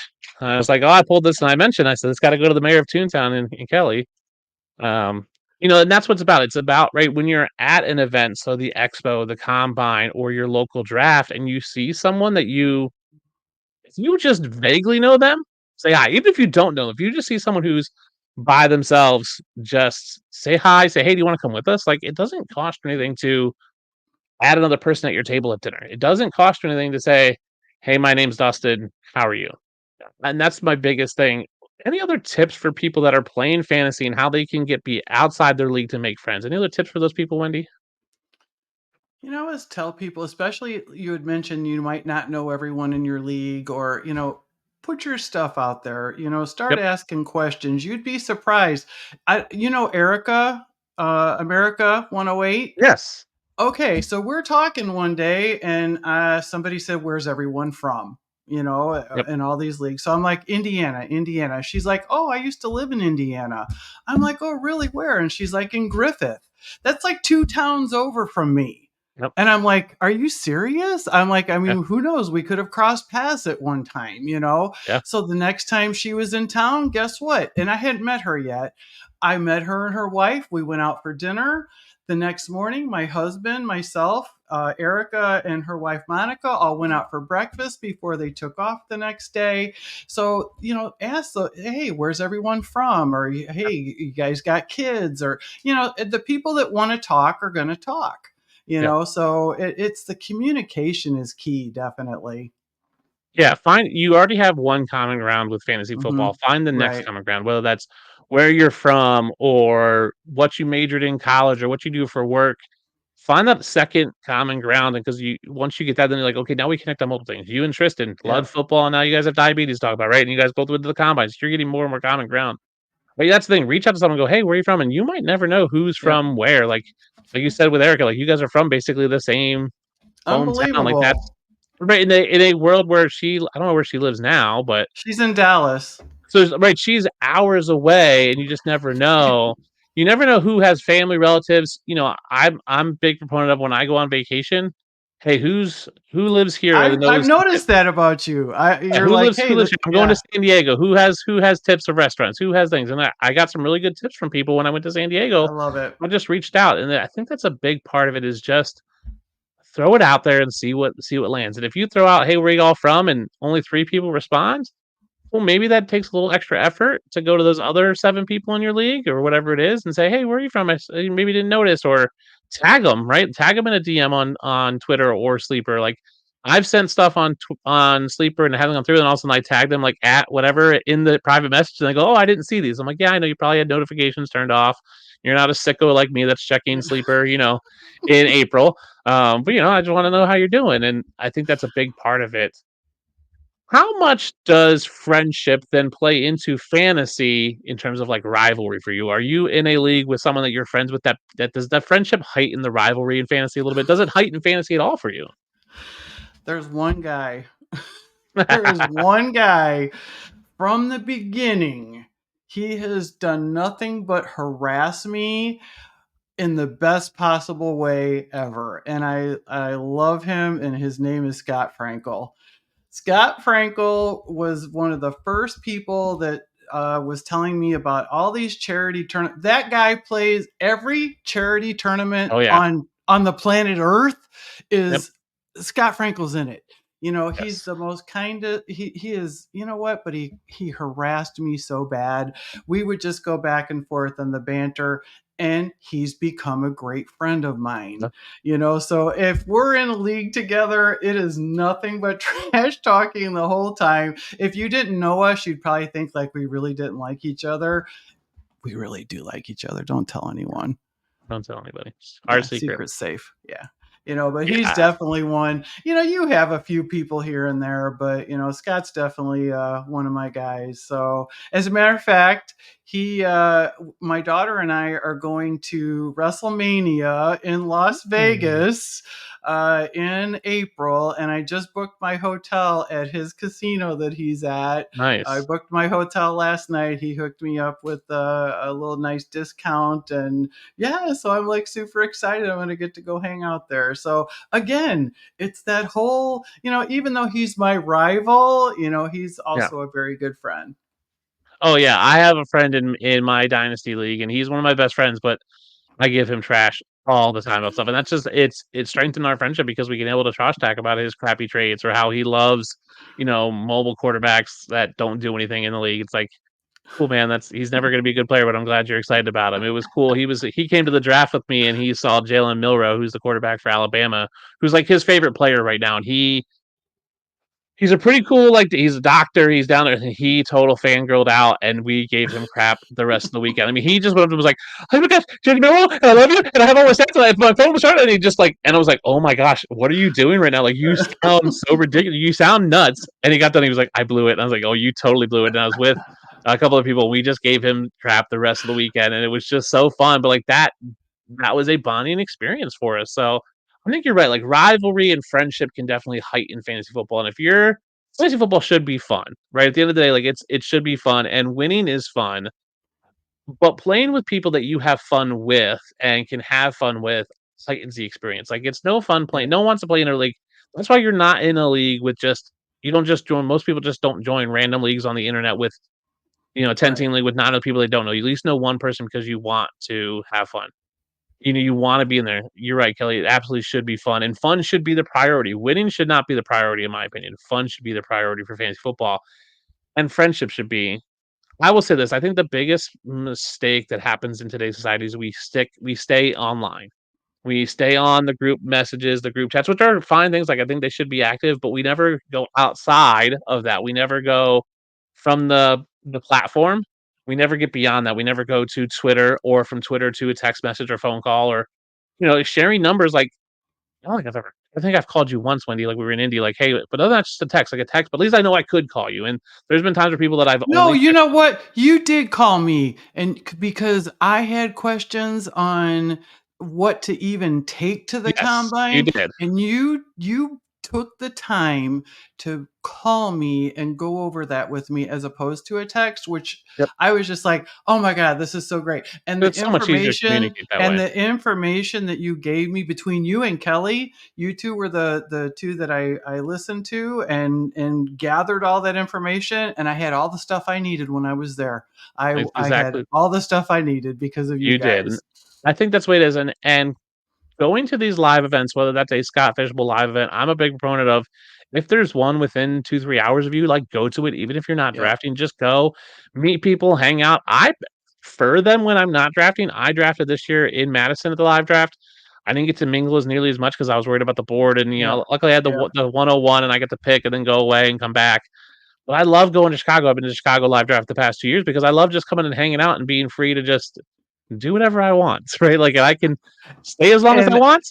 Speaker 2: I was like, "Oh, I pulled this," and I mentioned, I said, "It's got to go to the mayor of Toontown and Kelly." Um, and that's what it's about. It's about right when you're at an event, so the expo, the combine, or your local draft, and you see someone that if you just vaguely know them, say hi. Even if you don't know, if you just see someone who's by themselves, just say hi. Say, hey, do you want to come with us? Like, it doesn't cost you anything to add another person at your table at dinner. It doesn't cost you anything to say, hey, my name's Dustin. How are you? And that's my biggest thing. Any other tips for people that are playing fantasy and how they can be outside their league to make friends? Any other tips for those people, Wendy?
Speaker 3: I always tell people, especially you had mentioned you might not know everyone in your league or, put your stuff out there, start
Speaker 2: Yep.
Speaker 3: asking questions. You'd be surprised. Erica, America 108.
Speaker 2: Yes.
Speaker 3: Okay, so we're talking one day, and somebody said, "Where's everyone from?"
Speaker 2: Yep.
Speaker 3: In all these leagues. So I'm like, Indiana, Indiana. She's like, "Oh, I used to live in Indiana." I'm like, "Oh, really? Where?" And she's like, "In Griffith. That's like 2 towns over from me."
Speaker 2: Yep.
Speaker 3: And I'm like, "Are you serious?" I'm like, I
Speaker 2: Yeah.
Speaker 3: mean, who knows? We could have crossed paths at one time.
Speaker 2: Yeah.
Speaker 3: So the next time she was in town, guess what? And I hadn't met her yet. I met her and her wife. We went out for dinner. The next morning, my husband, myself, Erica, and her wife Monica all went out for breakfast before they took off the next day. So, ask hey, where's everyone from? Or, hey, you guys got kids? Or, the people that want to talk are going to talk.
Speaker 2: Yeah.
Speaker 3: So it's the communication is key, definitely.
Speaker 2: Yeah, you already have one common ground with fantasy
Speaker 3: Hmm.
Speaker 2: football. Find the next
Speaker 3: Right.
Speaker 2: common ground, whether that's where you're from or what you majored in college or what you do for work. Find that second common ground, and because once you get that, then you're like, okay, now we connect on multiple things. You and Tristan love
Speaker 3: Yep.
Speaker 2: football, and now you guys have diabetes to talk about, right? And you guys both went to the combines. You're getting more and more common ground. But that's the thing. Reach out to someone and go, hey, where are you from? And you might never know who's
Speaker 3: Yep.
Speaker 2: from where. Like you said with Erica, like you guys are from basically the same hometown. Like that's
Speaker 3: Unbelievable.
Speaker 2: right in a world where I don't know where she lives now, but
Speaker 3: She's in Dallas.
Speaker 2: so right, she's hours away, and you just never know. You never know who has family relatives. I'm a big proponent of when I go on vacation. Hey, who lives here that
Speaker 3: I've
Speaker 2: knows some
Speaker 3: noticed
Speaker 2: tips?
Speaker 3: that about you.
Speaker 2: Yeah,
Speaker 3: You're like,
Speaker 2: who
Speaker 3: hey,
Speaker 2: lives here? I'm going to
Speaker 3: yeah,
Speaker 2: San Diego. Who has tips of restaurants? Who has things? And I got some really good tips from people when I went to San
Speaker 3: I
Speaker 2: Diego.
Speaker 3: love it.
Speaker 2: I just reached out, and I think that's a big part of it is just throw it out there and see what lands. And if you throw out, hey, where you all from, and only 3 people respond, well, maybe that takes a little extra effort to go to those other 7 people in your league or whatever it is and say, "Hey, where are you from? I maybe didn't notice," or tag them, right? Tag them in a DM on Twitter or Sleeper. Like I've sent stuff on Sleeper and it hasn't gone through, and all of a sudden I tag them like at whatever in the private message, and they go, "Oh, I didn't see these." I'm like, "Yeah, I know you probably had notifications turned off. You're not a sicko like me that's checking Sleeper, in April. But I just want to know how you're doing." And I think that's a big part of it. How much does friendship then play into fantasy in terms of like rivalry for you? Are you in a league with someone that you're friends with that does that friendship heighten the rivalry in fantasy a little bit? Does it heighten fantasy at all for you?
Speaker 3: There's one guy. There is one guy from the beginning. He has done nothing but harass me in the best possible way ever. And I love him, and his name is Scott Frankel. Scott Frankel was one of the first people that was telling me about all these charity tournaments. That guy plays every charity tournament
Speaker 2: Oh yeah.
Speaker 3: on the planet Earth.
Speaker 2: Yep.
Speaker 3: Is Scott Frankel's in it? You know, he's
Speaker 2: Yes.
Speaker 3: the most kind of he is, you know what, but he harassed me so bad. We would just go back and forth on the banter, and he's become a great friend of mine.
Speaker 2: Yep.
Speaker 3: You know, so if we're in a league together, it is nothing but trash talking the whole time. If you didn't know us, you'd probably think like we really didn't like each other. We really do like each other. Don't tell anyone.
Speaker 2: Don't tell anybody. Our
Speaker 3: Yeah,
Speaker 2: secret.
Speaker 3: secret's safe. Yeah. You know, but he's
Speaker 2: Yeah.
Speaker 3: definitely one. You know, you have a few people here and there, but you know, Scott's definitely one of my guys. So, as a matter of fact, he, my daughter and I are going to WrestleMania in Las Vegas in April, and I just booked my hotel at his casino that he's at. I
Speaker 2: Nice.
Speaker 3: booked my hotel last night. He hooked me up with a little nice discount, and yeah, so I'm like super excited. I'm going to get to go hang out there. So again, it's that whole, you know, even though he's my rival, you know, he's
Speaker 2: Yeah.
Speaker 3: also a very good friend.
Speaker 2: Oh yeah. I have a friend in my dynasty league, and he's one of my best friends, but I give him trash all the time about stuff, and that's just it's strengthened our friendship because we can able to trash talk about his crappy traits or how he loves, mobile quarterbacks that don't do anything in the league. It's like, cool, man. He's never going to be a good player, but I'm glad you're excited about him. It was cool. He came to the draft with me, and he saw Jalen Milroe, who's the quarterback for Alabama, who's like his favorite player right now, and he's a pretty cool, like, he's a doctor, he's down there, and he total fangirled out, and we gave him crap the rest of the weekend. I mean, he just went up and was like, "Oh my gosh, Jenny Milroe, and I love you, and I have all my stats, and my phone was started," and he just like, and I was like, "Oh my gosh, what are you doing right now? Like, you sound so ridiculous. You sound nuts." And he got done, he was like, "I blew it." And I was like, "Oh, you totally blew it." And I was with a couple of people. We just gave him crap the rest of the weekend, and it was just so fun. But like that was a bonding experience for us. So I think you're right. Like rivalry and friendship can definitely heighten fantasy football. And if you're fantasy football should be fun, right? At the end of the day, like it should be fun, and winning is fun. But playing with people that you have fun with and can have fun with heightens the experience. Like it's no fun
Speaker 3: Yeah,
Speaker 2: playing. No one wants to play in a league. That's why you're not in a league with just you don't just join. Most people just don't join random leagues on the internet with a 10
Speaker 3: right.
Speaker 2: team league with 9 other people they don't know. You at least know one person because you want to have fun. You want to be in there. You're right, Kelly. It absolutely should be fun, and fun should be the priority. Winning should not be the priority, in my opinion. Fun should be the priority for fantasy football, and friendship should be. I will say this: I think the biggest mistake that happens in today's society is we stay online. We stay on the group messages, the group chats, which are fine things. Like I think they should be active, but we never go outside of that. We never go from the platform. We never get beyond that. We never go to Twitter or from Twitter to a text message or phone call or sharing numbers. Like I don't think I've ever. I think I've called you once, Wendy. Like we were in Indy. Like hey, but other than that, just a text, like a text. But at least I know I could call you. And there's been times where people that I've
Speaker 3: No,
Speaker 2: only
Speaker 3: you
Speaker 2: texted.
Speaker 3: know what? You did call me, and because I had questions on what to even take to the
Speaker 2: Yes, you
Speaker 3: combine,
Speaker 2: did.
Speaker 3: and you took the time to call me and go over that with me as opposed to a text, which
Speaker 2: Yep.
Speaker 3: I was just like, "Oh my god, this is so great."
Speaker 2: It's so much easier to communicate that way.
Speaker 3: The information that you gave me between you and Kelly, you two were the two that I listened to and gathered all that information, and I had all the stuff I needed when I was there.
Speaker 2: It's
Speaker 3: I had
Speaker 2: exactly
Speaker 3: all the stuff I needed because of you
Speaker 2: you did. And
Speaker 3: guys.
Speaker 2: I think that's what it is. And going to these live events, whether that's a Scott Fishbowl live event, I'm a big proponent of if there's one within 2, 3 hours of you, like go to it, even if you're not
Speaker 3: Yep.
Speaker 2: drafting, just go meet people, hang out. I prefer them when I'm not drafting. I drafted this year in Madison at the live draft. I didn't get to mingle as nearly as much because I was worried about the board, and
Speaker 3: Yep.
Speaker 2: luckily I had
Speaker 3: Yep.
Speaker 2: the 101, and I get to pick and then go away and come back. But I love going to Chicago. I've been to Chicago live draft the past 2 years because I love just coming and hanging out and being free to just do whatever I want, right? Like I can stay as long as I
Speaker 3: And
Speaker 2: want.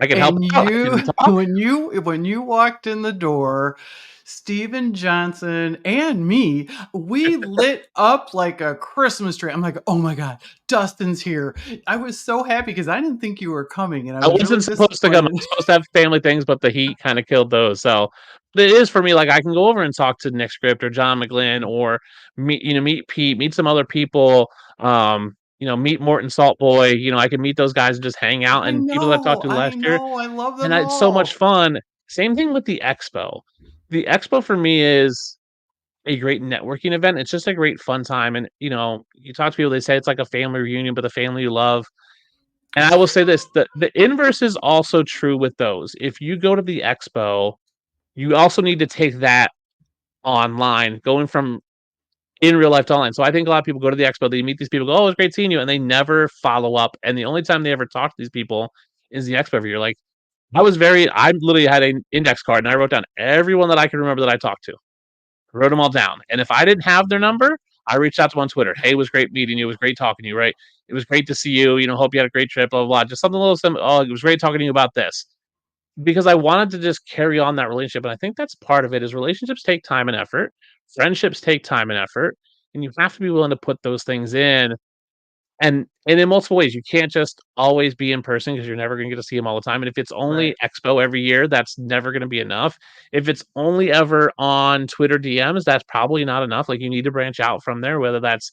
Speaker 2: I can help
Speaker 3: And
Speaker 2: out. I
Speaker 3: you
Speaker 2: can talk.
Speaker 3: when you walked in the door, Steven Johnson and me, we lit up like a Christmas tree. I'm like, "Oh my god, Dustin's here." I was so happy because I didn't think you were coming, and I
Speaker 2: I
Speaker 3: was really
Speaker 2: wasn't supposed to come. I
Speaker 3: disappointed.
Speaker 2: was supposed to have family things, but the heat kind of killed those. So it is for me. Like I can go over and talk to Nick Script or John McGlynn or meet Pete, meet some other people. meet Morton Salt Boy. I can meet those guys and just hang out, and people that I've talked to
Speaker 3: I
Speaker 2: last year,
Speaker 3: know, I love
Speaker 2: and
Speaker 3: them
Speaker 2: it's so much
Speaker 3: all.
Speaker 2: fun. Same thing with the expo. The expo for me is a great networking event. It's just a great fun time, and you talk to people, they say it's like a family reunion, but the family you love. And I will say this: the inverse is also true with those. If you go to the expo, you also need to take that online, going from in real life to online. So I think a lot of people go to the expo, they meet these people, go, "Oh, it's great seeing you," and they never follow up. And the only time they ever talk to these people is the expo every year. Like I literally had an index card and I wrote down everyone that I can remember that I talked to. Wrote them all down. And if I didn't have their number, I reached out to them on Twitter. Hey, it was great meeting you. It was great talking to you, right? It was great to see you. Hope you had a great trip, blah, blah, blah. Just something a little simple. Oh, it was great talking to you about this. Because I wanted to just carry on that relationship. And I think that's part of it is relationships take time and effort. Friendships take time and effort. And you have to be willing to put those things in and in multiple ways. You can't just always be in person because you're never gonna get to see them all the time, and if it's only
Speaker 3: Right.
Speaker 2: expo every year, that's never gonna be enough. If it's only ever on Twitter DMs, that's probably not enough. Like, you need to branch out from there, whether that's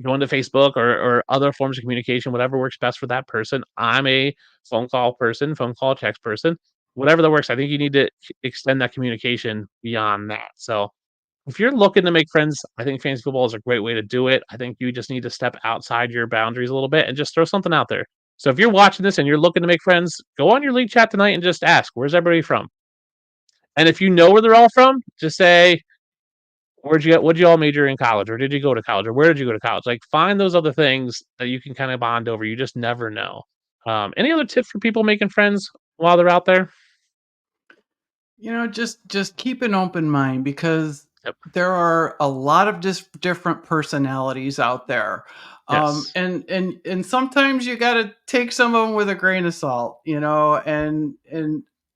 Speaker 2: going to Facebook or other forms of communication, whatever works best for that person. I'm a phone call person, phone call, text person, whatever that works. I think you need to extend that communication beyond that. So if you're looking to make friends, I think fantasy football is a great way to do it. I think you just need to step outside your boundaries a little bit and just throw something out there. So if you're watching this and you're looking to make friends, go on your league chat tonight and just ask, where's everybody from? And if you know where they're all from, just say, what'd you all major in college? Or did you go to college? Or where did you go to college? Like, find those other things that you can kind of bond over. You just never know. Any other tips for people making friends while they're out there?
Speaker 3: Just keep an open mind because
Speaker 2: Yep.
Speaker 3: there are a lot of different personalities out there.
Speaker 2: Yes.
Speaker 3: And sometimes you got to take some of them with a grain of salt, and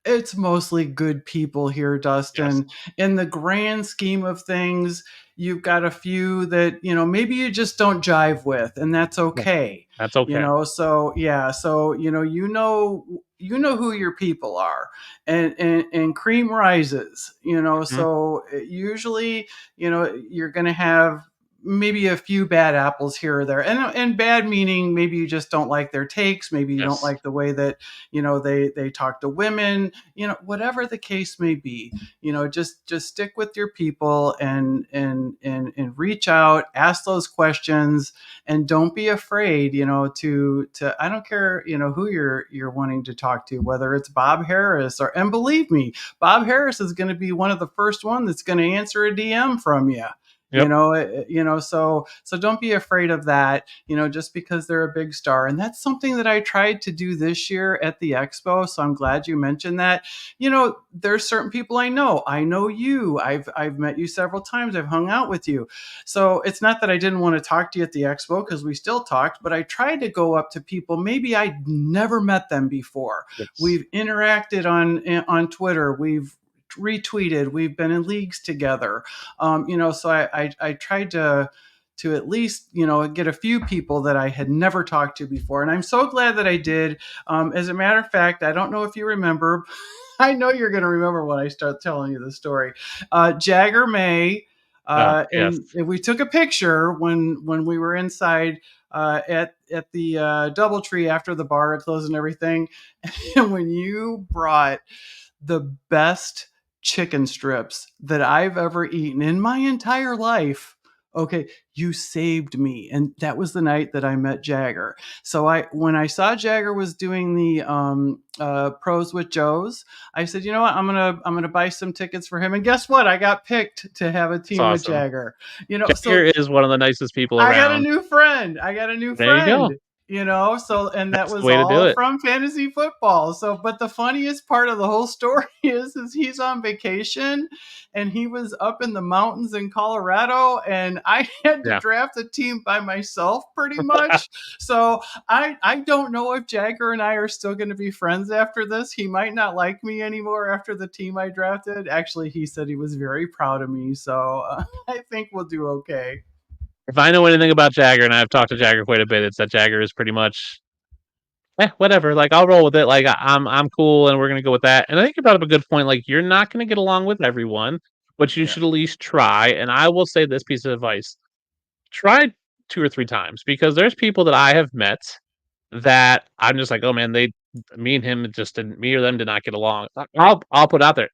Speaker 3: it's mostly good people here,
Speaker 2: Yes.
Speaker 3: Dustin. In the grand scheme of things, you've got a few that, maybe you just don't jive with, and that's
Speaker 2: Yeah.
Speaker 3: okay.
Speaker 2: That's okay.
Speaker 3: So yeah, so you know who your people are, and cream rises,
Speaker 2: Mhm.
Speaker 3: so usually, you're going to have maybe a few bad apples here or there, and bad meaning maybe you just don't like their takes, maybe you don't
Speaker 2: Yes.
Speaker 3: like the way that they talk to women, whatever the case may be. Just stick with your people, and reach out, ask those questions, and don't be afraid, to I don't care, who you're wanting to talk to, whether it's Bob Harris, and believe me, Bob Harris is going to be one of the first one that's going to answer a DM from you.
Speaker 2: Yep.
Speaker 3: So don't be afraid of that, just because they're a big star. And that's something that I tried to do this year at the expo. So I'm glad you mentioned that. There's certain people I know you, I've met you several times, I've hung out with you. So it's not that I didn't want to talk to you at the expo, because we still talked, but I tried to go up to people maybe I'd never met them before.
Speaker 2: Yes.
Speaker 3: We've interacted on Twitter, we've retweeted, we've been in leagues together. So I tried to at least get a few people that I had never talked to before, and I'm so glad that I did. As a matter of fact, I don't know if you remember. I know you're going to remember when I start telling you the story. Jagger May,
Speaker 2: Oh, yes.
Speaker 3: and we took a picture when we were inside at the DoubleTree after the bar had closed and everything. And when you brought the best chicken strips that I've ever eaten in my entire life. Okay, you saved me, and that was the night that I met Jagger. So when I saw Jagger was doing the pros with Joe's, I said, you know what, I'm gonna buy some tickets for him. And guess what? I got picked to have a
Speaker 2: It's
Speaker 3: team with
Speaker 2: awesome.
Speaker 3: Jagger.
Speaker 2: Jagger
Speaker 3: So
Speaker 2: is one of the nicest people
Speaker 3: I got a
Speaker 2: around.
Speaker 3: new friend. I got a new
Speaker 2: There you go.
Speaker 3: friend. So, and that
Speaker 2: That's the
Speaker 3: was
Speaker 2: way to do
Speaker 3: all
Speaker 2: it.
Speaker 3: from fantasy football. So, but the funniest part of the whole story is he's on vacation, and he was up in the mountains in Colorado, and I had to
Speaker 2: Yeah.
Speaker 3: draft a team by myself pretty much. So I don't know if Jagger and I are still going to be friends after this. He might not like me anymore after the team I drafted. Actually, he said he was very proud of me. So I think we'll do okay.
Speaker 2: If I know anything about Jagger, and I've talked to Jagger quite a bit, it's that Jagger is pretty much, whatever. Like, I'll roll with it. Like, I'm cool, and we're gonna go with that. And I think you brought up a good point. Like, you're not gonna get along with everyone, but you
Speaker 3: Yeah.
Speaker 2: should at least try. And I will say this piece of advice: try 2 or 3 times because there's people that I have met that I'm just like, "Oh, man, me and him just didn't me or them did not get along." I'll put out there.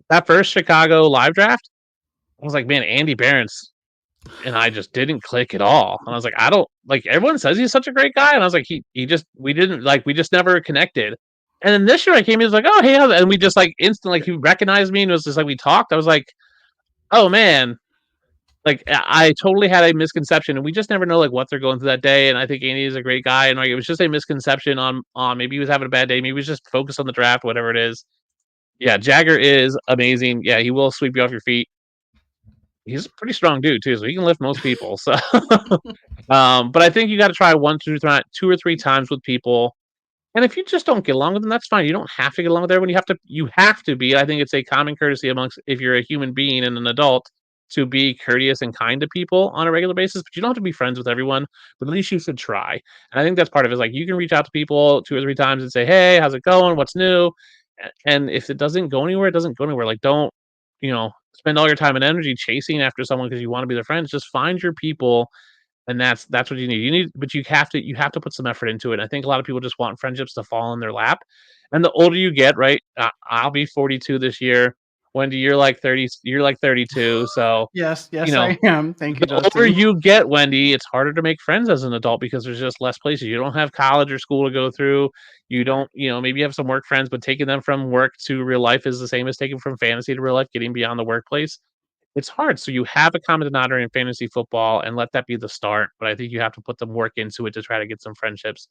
Speaker 2: That first Chicago live draft, I was like, "Man, Andy Barron's and I just didn't click at all." And I was like, "I don't like everyone says he's such a great guy." And I was like, he just we didn't like we just never connected. And then this year I came in, he was like, "Oh, hey," and we just like instantly like he recognized me and it was just like we talked. I was like, "Oh man." Like I totally had a misconception, and we just never know like what they're going through that day. And I think Andy is a great guy, and like it was just a misconception on maybe he was having a bad day, maybe he was just focused on the draft, whatever it is. Yeah, Jagger is amazing. Yeah, he will sweep you off your feet. He's a pretty strong dude too, so he can lift most people. So, but I think you got to try 2 or 3 times with people. And if you just don't get along with them, that's fine. You don't have to get along with everyone. You have to be. I think it's a common courtesy amongst if you're a human being and an adult to be courteous and kind to people on a regular basis. But you don't have to be friends with everyone. But at least you should try. And I think that's part of it. Is like you can reach out to people 2 or 3 times and say, "Hey, how's it going? What's new?" And if it doesn't go anywhere, it doesn't go anywhere. Like don't spend all your time and energy chasing after someone because you want to be their friends. Just find your people and that's what you need. But you have to put some effort into it. I think a lot of people just want friendships to fall in their lap. And the older you get, right? I'll be 42 this year. Wendy, you're like 30. You're like 32. So
Speaker 3: Yes,
Speaker 2: you
Speaker 3: yes,
Speaker 2: know,
Speaker 3: I am. Thank you,
Speaker 2: the older
Speaker 3: Justin.
Speaker 2: you get, Wendy, it's harder to make friends as an adult because there's just less places. You don't have college or school to go through. You don't, maybe you have some work friends, but taking them from work to real life is the same as taking from fantasy to real life. Getting beyond the workplace it's hard. So you have a common denominator in fantasy football and let that be the start. But I think you have to put some work into it to try to get some friendships.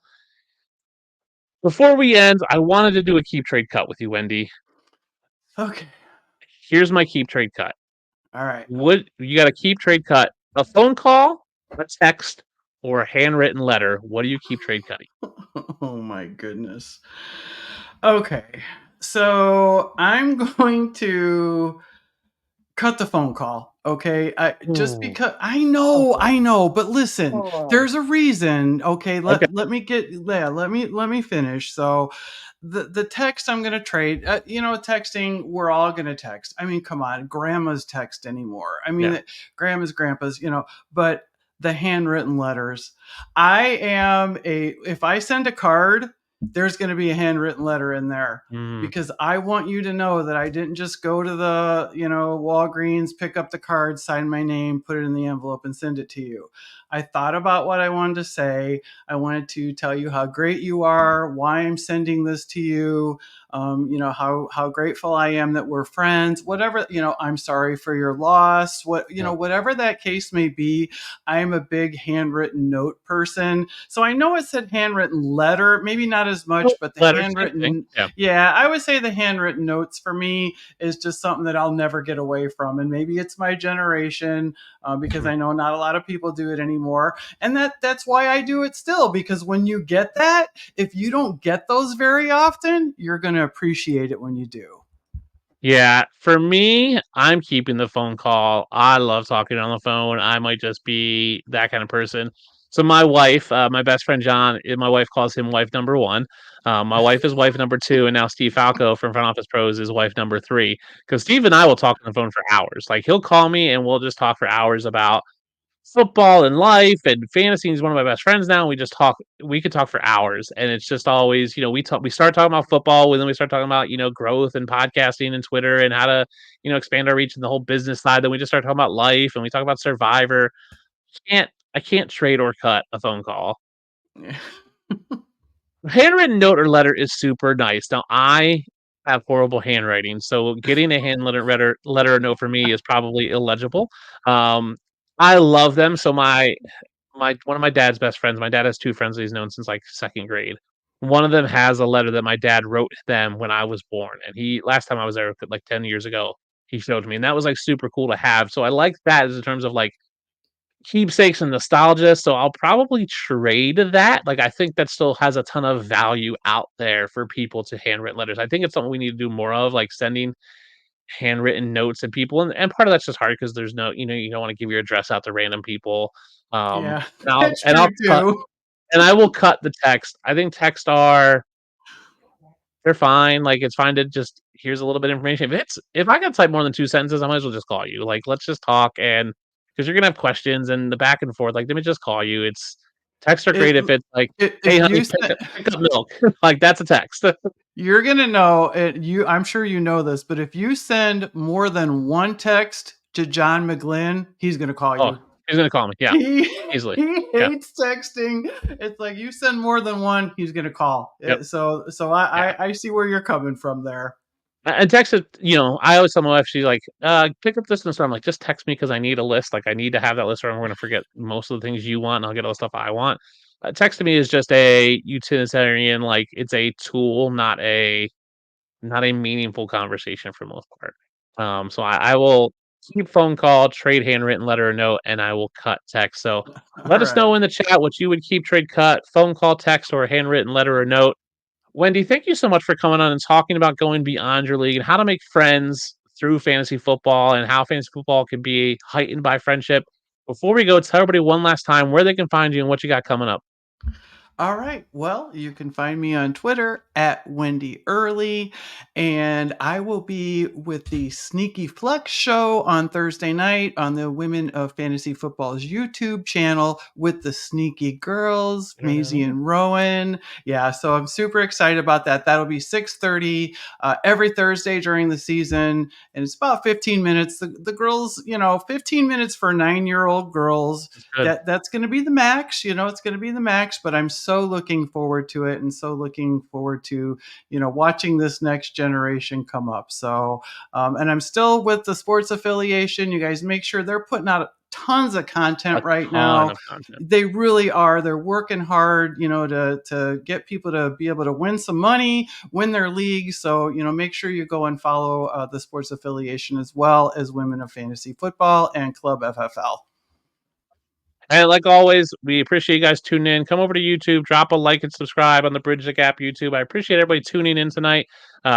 Speaker 2: Before we end, I wanted to do a keep trade cut with you, Wendy.
Speaker 3: Okay.
Speaker 2: Here's my keep trade cut.
Speaker 3: All right.
Speaker 2: Would you got a keep trade cut? A phone call, a text, or a handwritten letter? What do you keep trade cutting?
Speaker 3: Oh my goodness. Okay. So I'm going to cut the phone call. Okay. Just
Speaker 2: Ooh.
Speaker 3: because I know, but listen,
Speaker 2: Oh.
Speaker 3: there's a reason. Okay.
Speaker 2: Okay.
Speaker 3: Let me finish. So the text I'm gonna trade, texting, we're all gonna text. I mean, come on, grandmas text anymore. I
Speaker 2: Yeah.
Speaker 3: mean, grandmas, grandpas, but the handwritten letters. If I send a card, there's gonna be a handwritten letter in there
Speaker 2: Mm,
Speaker 3: because I want you to know that I didn't just go to the, Walgreens, pick up the card, sign my name, put it in the envelope, and send it to you. I thought about what I wanted to say. I wanted to tell you how great you are, why I'm sending this to you, how grateful I am that we're friends, whatever, I'm sorry for your loss,
Speaker 2: yeah.
Speaker 3: whatever that case may be. I'm a big handwritten note person. So I know it said handwritten letter, maybe not as much, but the
Speaker 2: Letter, same thing.
Speaker 3: handwritten,
Speaker 2: Yeah.
Speaker 3: yeah, I would say the handwritten notes for me is just something that I'll never get away from. And maybe it's my generation because I know not a lot of people do it anymore. And that's why I do it still, because when you get that, if you don't get those very often, you're going to appreciate it when you do.
Speaker 2: Yeah, for me, I'm keeping the phone call. I love talking on the phone. I might just be that kind of person. So my wife, my best friend John, my wife calls him wife number one. My wife is wife number two, and now Steve Falco from Front Office Pros is wife number three. Because Steve and I will talk on the phone for hours. Like he'll call me and we'll just talk for hours about football and life and fantasy. He's one of my best friends now. We could talk for hours. And it's just always, we start talking about football and then we start talking about, growth and podcasting and Twitter and how to, expand our reach in the whole business side. Then we just start talking about life and we talk about Survivor. I can't trade or cut a phone call. Handwritten note or letter is super nice. Now I have horrible handwriting, so getting a handwritten letter or note for me is probably illegible. Um, I love them. So my one of my dad's best friends. My dad has two friends that he's known since like second grade. One of them has a letter that my dad wrote them when I was born, and he last time I was there like 10 years ago, he showed me, and that was like super cool to have. So I like that as in terms of like keepsakes and nostalgia. So I'll probably trade that. Like I think that still has a ton of value out there for people to handwritten letters. I think it's something we need to do more of, like sending handwritten notes to people, and part of that's just hard because there's no, you don't want to give your address out to random people.
Speaker 3: Yeah,
Speaker 2: And I'll
Speaker 3: that's
Speaker 2: and
Speaker 3: true
Speaker 2: I'll cut
Speaker 3: too.
Speaker 2: and I will cut the text. I think text are they're fine. Like it's fine to just here's a little bit of information. If I can type more than 2 sentences, I might as well just call you. Like let's just talk and because you're gonna have questions and the back and forth. Like, let me just call you. Texts are great
Speaker 3: If
Speaker 2: if it's like, "Hey,
Speaker 3: if
Speaker 2: honey,
Speaker 3: you send
Speaker 2: pick up milk." Like, that's a text.
Speaker 3: you're gonna know it. I'm sure you know this, but if you send more than one text to John McGlynn, he's gonna call
Speaker 2: Oh,
Speaker 3: you.
Speaker 2: he's gonna call me. Yeah,
Speaker 3: He
Speaker 2: easily.
Speaker 3: he
Speaker 2: Yeah.
Speaker 3: hates texting. It's like you send more than one, he's gonna call.
Speaker 2: Yep.
Speaker 3: So
Speaker 2: Yeah.
Speaker 3: I see where you're coming from there.
Speaker 2: And text it, I always tell my wife, she's like, pick up this and stuff. I'm like, just text me because I need a list. Like, I need to have that list or I'm going to forget most of the things you want and I'll get all the stuff I want. Text to me is just a utilitarian, like, it's a tool, not a meaningful conversation for the most part. So I will keep phone call, trade handwritten letter or note, and I will cut text. So
Speaker 3: All
Speaker 2: let us
Speaker 3: right.
Speaker 2: know in the chat what you would keep, trade, cut, phone call, text, or handwritten letter or note. Wendy, thank you so much for coming on and talking about going beyond your league and how to make friends through fantasy football and how fantasy football can be heightened by friendship. Before we go, tell everybody one last time where they can find you and what you got coming up.
Speaker 3: All right. Well, you can find me on Twitter at Wendi Early, and I will be with the Sneaky Flex show on Thursday night on the Women of Fantasy Football's YouTube channel with the Sneaky Girls, Maisie and Rowan. Yeah, so I'm super excited about that. That'll be 6:30 every Thursday during the season, and it's about 15 minutes. The girls, 15 minutes for 9-year-old girls.
Speaker 2: That's good.
Speaker 3: That's going to be the max. It's going to be the max, but I'm so looking forward to it and so looking forward to watching this next generation come up. So and I'm still with the sports affiliation. You guys make sure they're putting out tons of
Speaker 2: A
Speaker 3: content right
Speaker 2: ton
Speaker 3: now.
Speaker 2: of content.
Speaker 3: They really are. They're working hard, to get people to be able to win some money, win their leagues. So make sure you go and follow the sports affiliation as well as Women of Fantasy Football and Club FFL.
Speaker 2: And like always, we appreciate you guys tuning in. Come over to YouTube, drop a like and subscribe on the Bridge the Gap YouTube. I appreciate everybody tuning in tonight,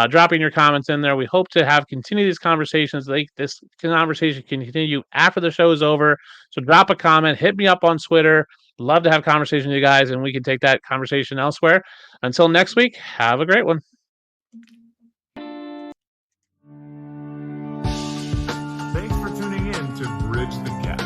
Speaker 2: dropping your comments in there. We hope to continue these conversations. Like this conversation can continue after the show is over. So drop a comment, hit me up on Twitter. Love to have conversations with you guys, and we can take that conversation elsewhere. Until next week, have a great one.
Speaker 1: Thanks for tuning in to Bridge the Gap.